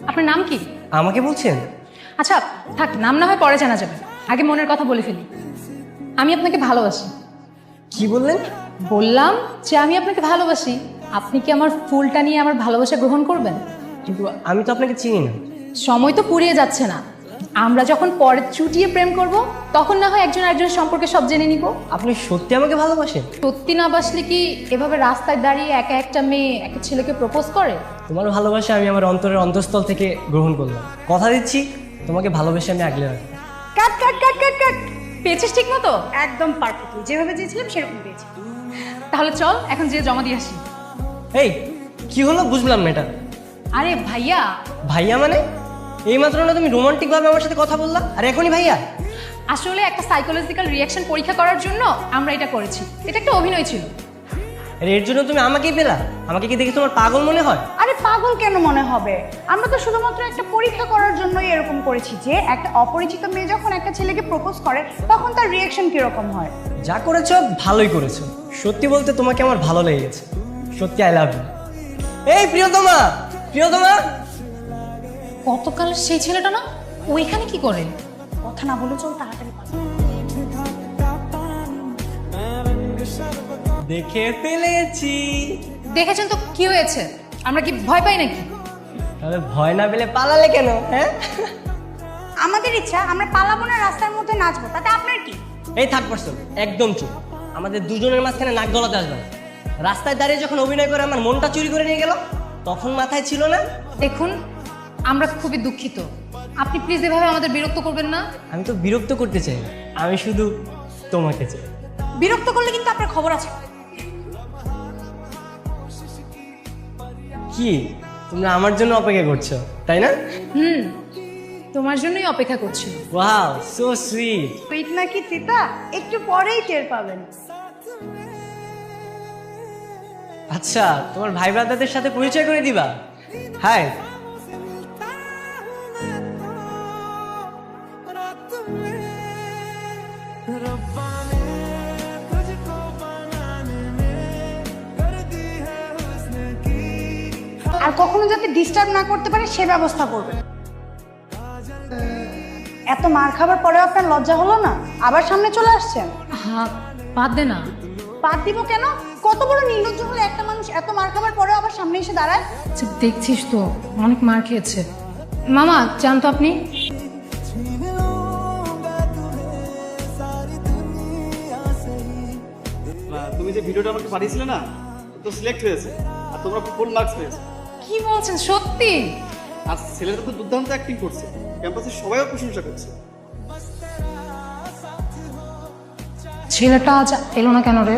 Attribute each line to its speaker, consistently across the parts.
Speaker 1: আপনার নাম কি?
Speaker 2: আমাকে বলছেন?
Speaker 1: আচ্ছা থাক, নাম না হয় পরে জানা যাবে, আগে মনের কথা বলে ফেলি। আমি আপনাকে ভালোবাসি।
Speaker 2: কি বললেন?
Speaker 1: বললাম যে আমি আপনাকে ভালোবাসি। আপনি কি আমার ফুলটা নিয়ে আমার ভালোবাসা গ্রহণ করবেন?
Speaker 2: কিন্তু আমি তো আপনাকে চিনি না।
Speaker 1: সময় তো পুড়িয়ে যাচ্ছে না, আমরা যখন পরে চুটিয়ে প্রেম করব তখন না হয় একজন একজনের সম্পর্কে সব জেনে নিব।
Speaker 2: আপনি সত্যি আমাকে ভালোবাসেন?
Speaker 1: সত্যি না বাসলে কি এভাবে রাস্তায় দাঁড়িয়ে একা একটা মেয়ে একটা ছেলেকে প্রপোজ করে?
Speaker 2: তোমার ভালোবাসা আমি আমার অন্তরের অন্তঃস্থল থেকে গ্রহণ করলাম। কথা দিচ্ছি তোমাকে ভালোবেসে আমি আগলে রাখবো।
Speaker 1: কাট কাট কাট কাট কাট। পেয়েছিস ঠিক মতো?
Speaker 3: একদম পারফেক্টলি যেভাবে চেয়েছিলাম সেরকম পেয়েছি।
Speaker 1: তাহলে চল এখন যে জমা দিয়ে আসি।
Speaker 2: এই কি হলো বুঝলাম না এটা।
Speaker 1: আরে ভাইয়া।
Speaker 2: ভাইয়া মানে? এই মাত্র না তুমি রোমান্টিক ভাবে আমার সাথে কথা বললা, আর এখনই ভাইয়া?
Speaker 1: আসলে একটা সাইকোলজিক্যাল রিঅ্যাকশন পরীক্ষা করার জন্য আমরা এটা করেছি। এটা একটা অভিনয় ছিল।
Speaker 2: আর এর জন্য তুমি আমাকেই পেলা? আমাকে কি দেখে তোমার পাগল মনে হয়?
Speaker 3: আরে পাগল কেন মনে হবে, আমরা তো শুধুমাত্র একটা পরীক্ষা করার জন্যই এরকম করেছি যে একটা অপরিচিত মেয়ে যখন একটা ছেলেকে প্রপোজ করে তখন তার রিঅ্যাকশন কিরকম হয়।
Speaker 2: যা করেছো ভালোই করেছো। সত্যি বলতে তোমাকে আমার ভালো লেগে গেছে। সত্যি আই লাভ ইউ। এই প্রিয়তমা, প্রিয়তমা।
Speaker 1: গতকাল সেই ছেলেটা না, ও এখানে কি করে?
Speaker 3: কথা না বলে চল তাড়াতাড়ি পালা।
Speaker 2: দেখে ফেলেছি।
Speaker 1: দেখেছেন তো কি হয়েছে? আমরা কি ভয় পাই নাকি?
Speaker 2: তাহলে ভয় না পেলে পালালে কেন? হ্যাঁ
Speaker 3: আমাদের ইচ্ছা আমরা পালাবো না, রাস্তার মধ্যে নাচবো, তাতে আপনার কি?
Speaker 2: এই থার্ড পারসন একদম চুপ। আমাদের দুজনের মাঝখানে নাক গলাতে আসবে না। রাস্তায় দাঁড়িয়ে যখন অভিনয় করে আমার মনটা চুরি করে নিয়ে গেল তখন মাথায় ছিল না?
Speaker 1: দেখুন, আমরা খুবই দুঃখিত, আপনি প্লিজ এভাবে আমাদের বিরক্ত করবেন না।
Speaker 2: আমি তো বিরক্ত করতে চাই না, আমি শুধু তোমাকে চাই।
Speaker 3: বিরক্ত করলে কিন্তু আপনার খবর আছে।
Speaker 2: কি তোমরা আমার জন্য অপেক্ষা করছো তাই না?
Speaker 1: তোমার জন্যই অপেক্ষা করছি।
Speaker 2: Wow so sweet.
Speaker 3: সুইট নাকি তিতা একটু পরেই টের পাবেন।
Speaker 2: আচ্ছা তোমার ভাই ব্রাদারদের সাথে পরিচয় করে দিবা? হাই।
Speaker 3: আর কখনো যাতে ডিস্টার্ব না করতে পারে সে ব্যবস্থা করবেন। এত মার খাবার পরেও আপনার লজ্জা হলো না? আবার সামনে চলে আসছেন।
Speaker 1: হ্যাঁ, বাদ দে না।
Speaker 3: বাদ দিব কেন? কত বড় নির্লজ্জ হলে একটা মানুষ এত মার খাবার পরেও আবার সামনে এসে দাঁড়ায়।
Speaker 1: আচ্ছা, দেখছিস তো অনেক মার খেয়েছে। মামা চান তো আপনি?
Speaker 4: তুমি যে ভিডিওটা আমাকে পাঠিয়েছিলে না, তো সিলেক্ট হয়েছে আর তোমরা ফুল মার্কস পেয়েছো।
Speaker 1: কি বলছেন, সত্যি?
Speaker 4: আর ছেলেটা তো দুর্দান্ত অ্যাক্টিং করছে, ক্যাম্পাসে সবাইও প্রশংসা করছে।
Speaker 1: ছেলেটা আজ এলো না কেন রে?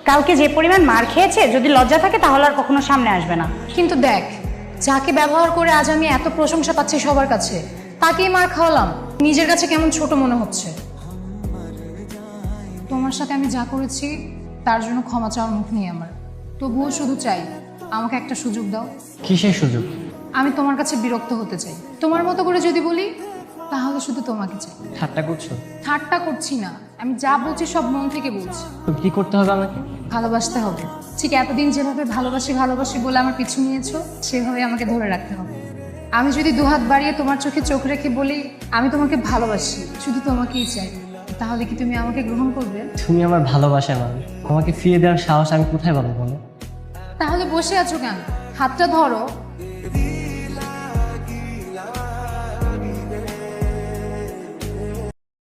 Speaker 3: কালকে যে পরিমাণ মার খেয়েছে, যদি লজ্জা থাকে তাহলে আর কখনো সামনে আসবে না।
Speaker 1: কিন্তু দেখ, যাকে ব্যবহার করে আজ আমি এত প্রশংসা পাচ্ছি সবার কাছে, তাকেই মার খাওয়ালাম। নিজের কাছে কেমন ছোট মনে হচ্ছে। তোমার সাথে আমি যা করেছি তার জন্য ক্ষমা চাওয়ার মুখ নেই আমার। তবুও শুধু চাই আমাকে একটা সুযোগ দাও।
Speaker 2: কিসের সুযোগ?
Speaker 1: আমি তোমার কাছে বিরক্ত হতে চাই। তোমার মতো করে যদি বলি তাহলে শুধু তোমাকে চাই।
Speaker 2: ঠাট্টা করছো?
Speaker 1: ঠাট্টা করছি না, আমি যা বলছি সব মন থেকে বলছি।
Speaker 2: তো কি করতে হবে আমাকে?
Speaker 1: ভালোবাসতে হবে। ঠিক এতদিন যেভাবে ভালোবাসি ভালোবাসি বলে আমার পিছু নিয়েছো, সেভাবে আমাকে ধরে রাখতে হবে। আমি যদি দুহাত বাড়িয়ে তোমার চোখে চোখ রেখে বলি আমি তোমাকে ভালোবাসি, শুধু তোমাকেই চাই, তাহলে কি তুমি আমাকে গ্রহণ করবে?
Speaker 2: তুমি আমার ভালোবাসার মানুষ, আমাকে ফিরে দেওয়ার সাহস আমি কোথায় পাবো বলো?
Speaker 1: তাহলে বসে আছো কেন? হাতটা ধরো,